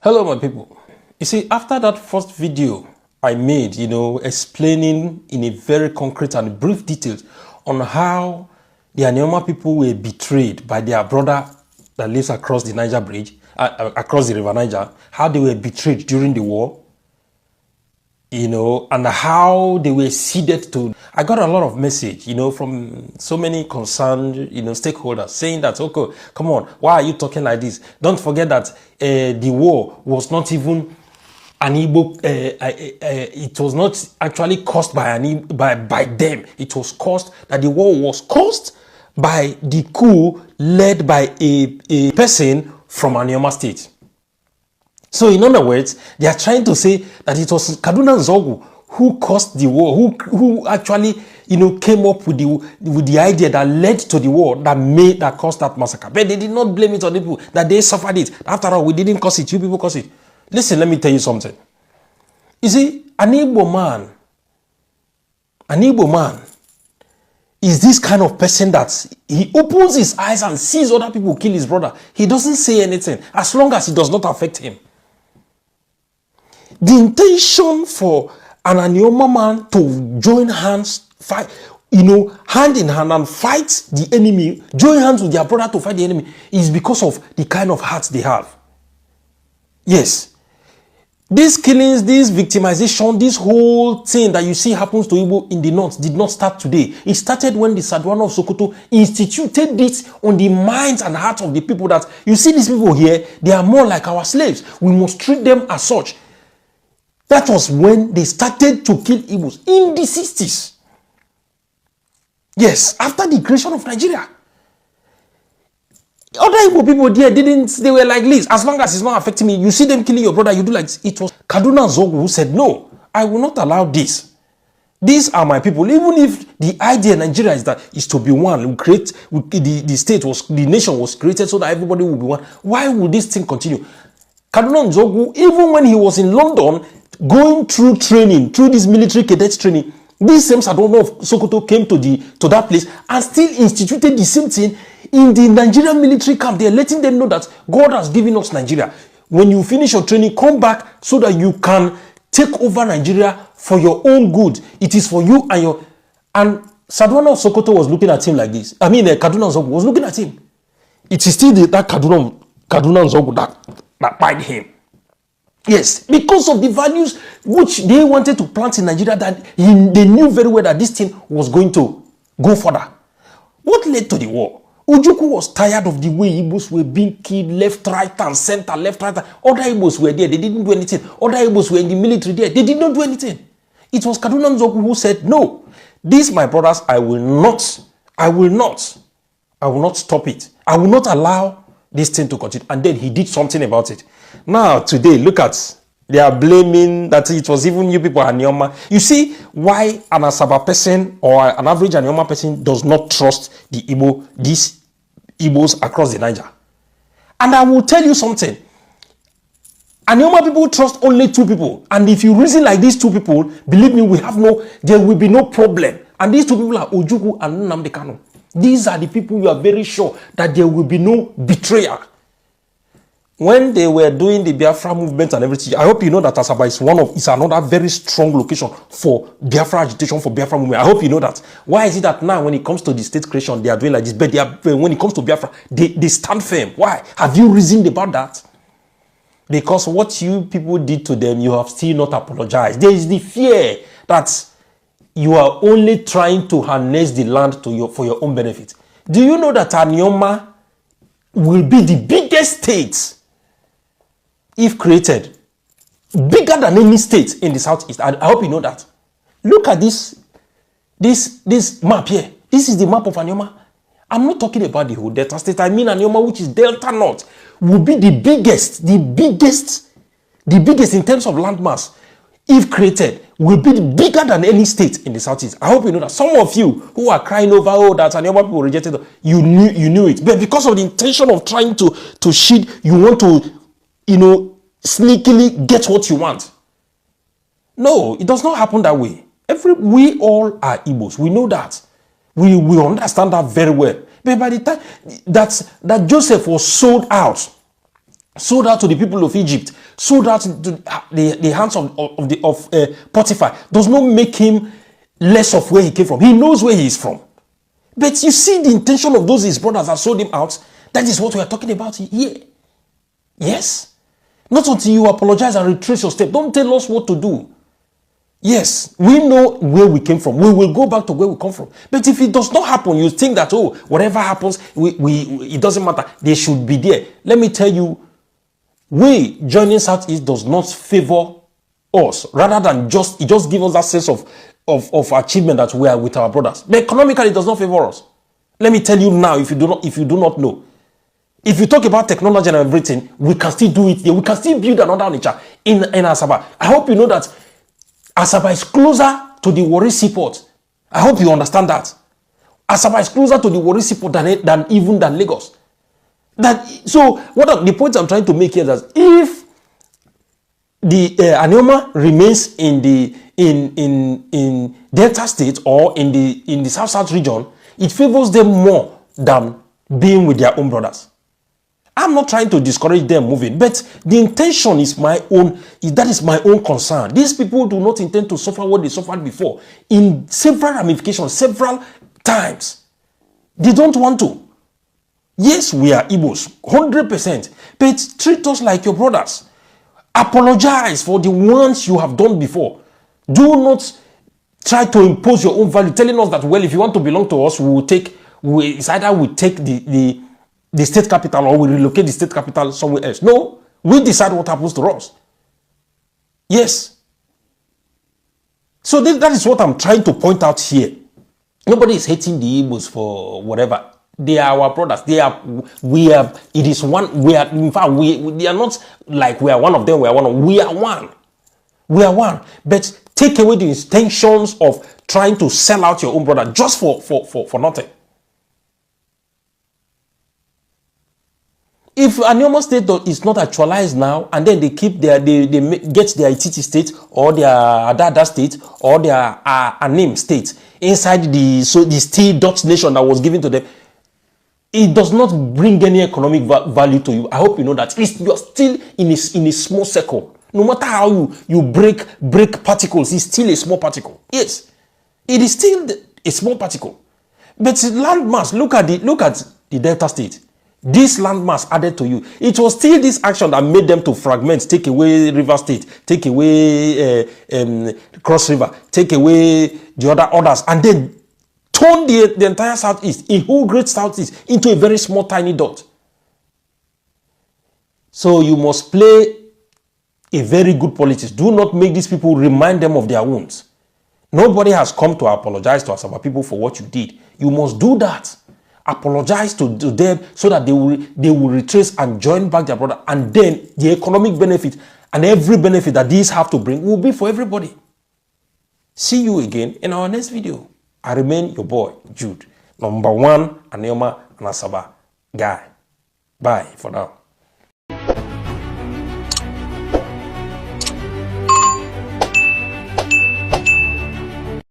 Hello, my people. You see, after that first video I made, explaining in a very concrete and brief details on how the Anioma people were betrayed by their brother that lives across the Niger Bridge, across the River Niger, how they were betrayed during the war, and how they were ceded to. I got a lot of message, from so many concerned, stakeholders saying that, okay, come on, why are you talking like this? Don't forget that the war was not even an Igbo, it was not actually caused by them. It was caused, that the war was caused by the coup led by a person from Anioma state. So in other words, they are trying to say that it was Kaduna Nzogu who caused the war, who actually, came up with the idea that led to the war, that caused that massacre. But they did not blame it on the people, that they suffered it. After all, we didn't cause it, you people caused it. Listen, let me tell you something. You see, an Igbo man is this kind of person that he opens his eyes and sees other people kill his brother. He doesn't say anything as long as it does not affect him. The intention for an Anioma man to join hands, fight, hand in hand and fight the enemy, join hands with their brother to fight the enemy, is because of the kind of heart they have. Yes. These killings, this victimization, this whole thing that you see happens to Igbo in the north did not start today. It started when the Sadwana of Sokoto instituted this on the minds and hearts of the people, that you see these people here, they are more like our slaves. We must treat them as such. That was when they started to kill Igbos in the 60s. Yes, after the creation of Nigeria. Other Igbo people there they were like this. As long as it's not affecting me, you see them killing your brother, you do like this. It was Kaduna Nzogu who said, no, I will not allow this. These are my people. Even if the idea in Nigeria is to be one, the nation was created so that everybody will be one. Why would this thing continue? Kaduna Nzogu, even when he was in London, going through training, through this military cadets training, this same Sadwana of Sokoto came to that place and still instituted the same thing in the Nigerian military camp. They are letting them know that God has given us Nigeria. When you finish your training, come back so that you can take over Nigeria for your own good. It is for you and your... And Sadwana of Sokoto was looking at him like this. Kaduna Nzogu was looking at him. It is still that Kaduna Nzogu that pied him. Yes, because of the values which they wanted to plant in Nigeria, that they knew very well that this thing was going to go further. What led to the war? Ojukwu was tired of the way Igbos were being killed left, right, and center, left, right. Other Igbos were there, they didn't do anything. Other Igbos were in the military there, they did not do anything. It was Kaduna Nzogu who said, no, these my brothers, I will not stop it. I will not allow this thing to continue. And then he did something about it. Now, today, look at, they are blaming that it was even you people, Anioma. You see why an Asaba person or an average Anioma person does not trust these Igbos across the Niger. And I will tell you something. Anioma people trust only two people. And if you reason like these two people, believe me, there will be no problem. And these two people are Ojukwu and Nnamdi Kanu. These are the people you are very sure that there will be no betrayal. When they were doing the Biafra movement and everything, I hope you know that Asaba is another very strong location for Biafra agitation, for Biafra movement. I hope you know that. Why is it that now when it comes to the state creation, they are doing like this, but when it comes to Biafra, they stand firm? Why? Have you reasoned about that? Because what you people did to them, you have still not apologized. There is the fear that you are only trying to harness the land for your own benefit. Do you know that Anioma will be the biggest state, if created, bigger than any state in the Southeast? I hope you know that. Look at this map here. This is the map of Anioma. I'm not talking about the whole Delta state. I mean Anioma, which is Delta North, will be the biggest in terms of landmass, if created, will be bigger than any state in the Southeast. I hope you know that. Some of you who are crying over, that Anioma people rejected, you knew it. But because of the intention of trying to shield, you want to, sneakily get what you want. No, it does not happen that way. We all are Igbos. We know that. We understand that very well. But by the time that Joseph was sold out sold out to the people of Egypt, sold out to the hands of Potiphar, does not make him less of where he came from. He knows where he is from. But you see the intention of those his brothers that sold him out. That is what we are talking about here. Yes. Not until you apologize and retrace your step. Don't tell us what to do. Yes, we know where we came from. We will go back to where we come from. But if it does not happen, you think that, oh, whatever happens, it doesn't matter. They should be there. Let me tell you, we joining Southeast does not favor us. Rather than it just gives us that sense of achievement that we are with our brothers. But economically, it does not favor us. Let me tell you now, if you do not know. If you talk about technology and everything, we can still do it here. We can still build another nature in Asaba. I hope you know that Asaba is closer to the Warri Seaport. I hope you understand that. Asaba is closer to the Warri Seaport than Lagos. So what the point I'm trying to make here is that if the Anioma remains in Delta State or in the South region, it favors them more than being with their own brothers. I'm not trying to discourage them moving, but the intention is my own. That is my own concern. These people do not intend to suffer what they suffered before in several ramifications, several times. They don't want to. Yes, we are Igbos, 100%, but treat us like your brothers. Apologize for the ones you have done before. Do not try to impose your own value, telling us that, well, if you want to belong to us, it's either we take the state capital or we relocate the state capital somewhere else. No, we decide what happens to us. Yes. So that is what I'm trying to point out here. Nobody is hating the Igbos for whatever. They are our brothers. They are not like we are one of them. We are one. We are one. But take away the intentions of trying to sell out your own brother just for nothing. If Anioma State is not actualized now, and then they keep they get their Ititi State or their Adada State or their Anim State inside the state Dutch nation that was given to them, it does not bring any economic value to you. I hope you know that. You are still in a small circle. No matter how you break particles, it's still a small particle. Yes, it is still a small particle. But landmass, look at the Delta State. This landmass added to you. It was still this action that made them to fragment, take away River State, take away Cross River, take away the others, and then turn the entire Southeast, a whole great Southeast, into a very small, tiny dot. So you must play a very good politics. Do not make these people remind them of their wounds. Nobody has come to apologize to Asaba people for what you did. You must do that. Apologize to them so that they will retrace and join back their brother, and then the economic benefit and every benefit that these have to bring will be for everybody. See you again in our next video. I remain your boy, Jude. #1 Anioma and Asaba guy. Bye for now.